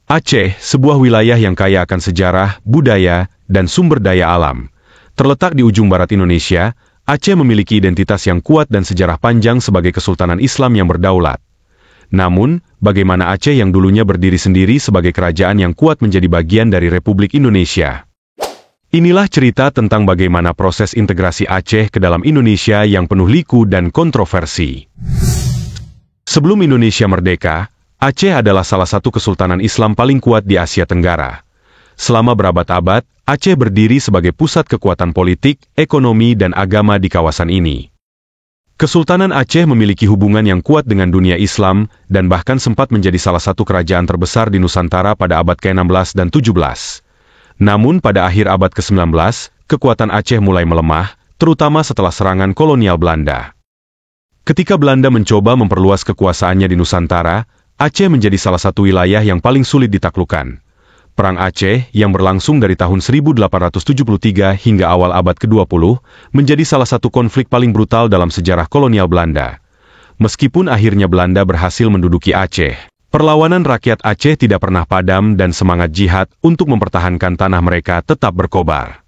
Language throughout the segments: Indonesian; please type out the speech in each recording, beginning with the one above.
Aceh, sebuah wilayah yang kaya akan sejarah, budaya, dan sumber daya alam. Terletak di ujung barat Indonesia, Aceh memiliki identitas yang kuat dan sejarah panjang sebagai Kesultanan Islam yang berdaulat. Namun, bagaimana Aceh yang dulunya berdiri sendiri sebagai kerajaan yang kuat menjadi bagian dari Republik Indonesia? Inilah cerita tentang bagaimana proses integrasi Aceh ke dalam Indonesia yang penuh liku dan kontroversi. Sebelum Indonesia merdeka, Aceh adalah salah satu kesultanan Islam paling kuat di Asia Tenggara. Selama berabad-abad, Aceh berdiri sebagai pusat kekuatan politik, ekonomi, dan agama di kawasan ini. Kesultanan Aceh memiliki hubungan yang kuat dengan dunia Islam, dan bahkan sempat menjadi salah satu kerajaan terbesar di Nusantara pada abad ke-16 dan 17. Namun pada akhir abad ke-19, kekuatan Aceh mulai melemah, terutama setelah serangan kolonial Belanda. Ketika Belanda mencoba memperluas kekuasaannya di Nusantara, Aceh menjadi salah satu wilayah yang paling sulit ditaklukkan. Perang Aceh, yang berlangsung dari tahun 1873 hingga awal abad ke-20, menjadi salah satu konflik paling brutal dalam sejarah kolonial Belanda. Meskipun akhirnya Belanda berhasil menduduki Aceh, perlawanan rakyat Aceh tidak pernah padam dan semangat jihad untuk mempertahankan tanah mereka tetap berkobar.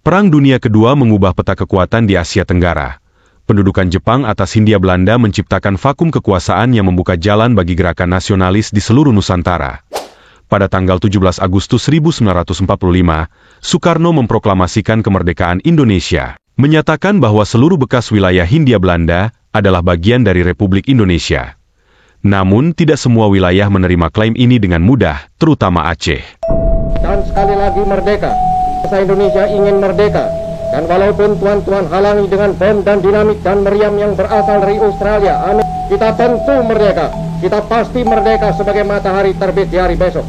Perang Dunia Kedua mengubah peta kekuatan di Asia Tenggara. Pendudukan Jepang atas Hindia Belanda menciptakan vakum kekuasaan yang membuka jalan bagi gerakan nasionalis di seluruh Nusantara. Pada tanggal 17 Agustus 1945, Soekarno memproklamasikan kemerdekaan Indonesia, menyatakan bahwa seluruh bekas wilayah Hindia Belanda adalah bagian dari Republik Indonesia. Namun, tidak semua wilayah menerima klaim ini dengan mudah, terutama Aceh. Dan sekali lagi merdeka, bangsa Indonesia ingin merdeka. Dan walaupun tuan-tuan halangi dengan bom dan dinamit dan meriam yang berasal dari Australia, kita tentu merdeka. Kita pasti merdeka sebagai matahari terbit di hari besok.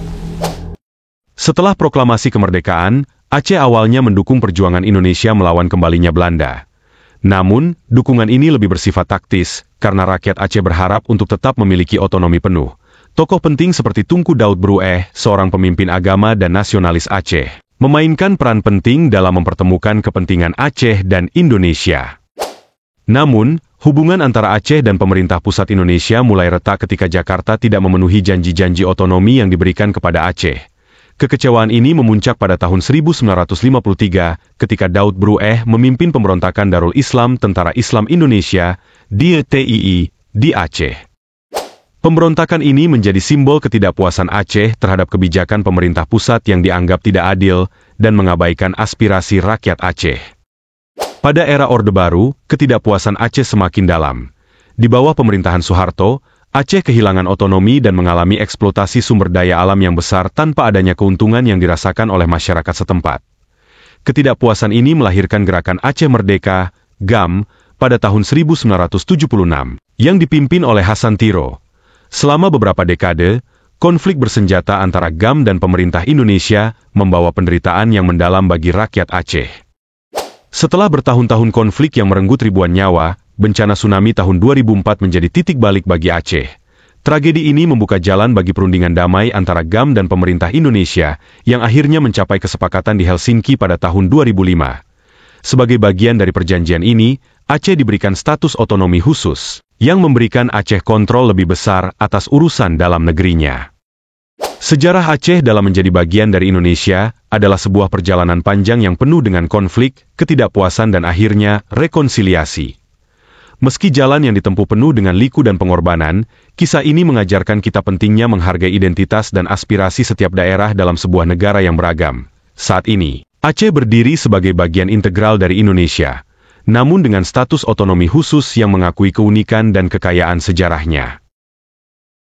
Setelah proklamasi kemerdekaan, Aceh awalnya mendukung perjuangan Indonesia melawan kembalinya Belanda. Namun, dukungan ini lebih bersifat taktis, karena rakyat Aceh berharap untuk tetap memiliki otonomi penuh. Tokoh penting seperti Tunku Daud Brueh, seorang pemimpin agama dan nasionalis Aceh, memainkan peran penting dalam mempertemukan kepentingan Aceh dan Indonesia. Namun, hubungan antara Aceh dan pemerintah pusat Indonesia mulai retak ketika Jakarta tidak memenuhi janji-janji otonomi yang diberikan kepada Aceh. Kekecewaan ini memuncak pada tahun 1953 ketika Daud Brueh memimpin pemberontakan Darul Islam Tentara Islam Indonesia, DTII, di Aceh. Pemberontakan ini menjadi simbol ketidakpuasan Aceh terhadap kebijakan pemerintah pusat yang dianggap tidak adil dan mengabaikan aspirasi rakyat Aceh. Pada era Orde Baru, ketidakpuasan Aceh semakin dalam. Di bawah pemerintahan Soeharto, Aceh kehilangan otonomi dan mengalami eksploitasi sumber daya alam yang besar tanpa adanya keuntungan yang dirasakan oleh masyarakat setempat. Ketidakpuasan ini melahirkan gerakan Aceh Merdeka, GAM, pada tahun 1976, yang dipimpin oleh Hasan Tiro. Selama beberapa dekade, konflik bersenjata antara GAM dan pemerintah Indonesia membawa penderitaan yang mendalam bagi rakyat Aceh. Setelah bertahun-tahun konflik yang merenggut ribuan nyawa, bencana tsunami tahun 2004 menjadi titik balik bagi Aceh. Tragedi ini membuka jalan bagi perundingan damai antara GAM dan pemerintah Indonesia, yang akhirnya mencapai kesepakatan di Helsinki pada tahun 2005. Sebagai bagian dari perjanjian ini, Aceh diberikan status otonomi khusus, yang memberikan Aceh kontrol lebih besar atas urusan dalam negerinya. Sejarah Aceh dalam menjadi bagian dari Indonesia adalah sebuah perjalanan panjang yang penuh dengan konflik, ketidakpuasan dan akhirnya rekonsiliasi. Meski jalan yang ditempuh penuh dengan liku dan pengorbanan, kisah ini mengajarkan kita pentingnya menghargai identitas dan aspirasi setiap daerah dalam sebuah negara yang beragam. Saat ini, Aceh berdiri sebagai bagian integral dari Indonesia, namun dengan status otonomi khusus yang mengakui keunikan dan kekayaan sejarahnya.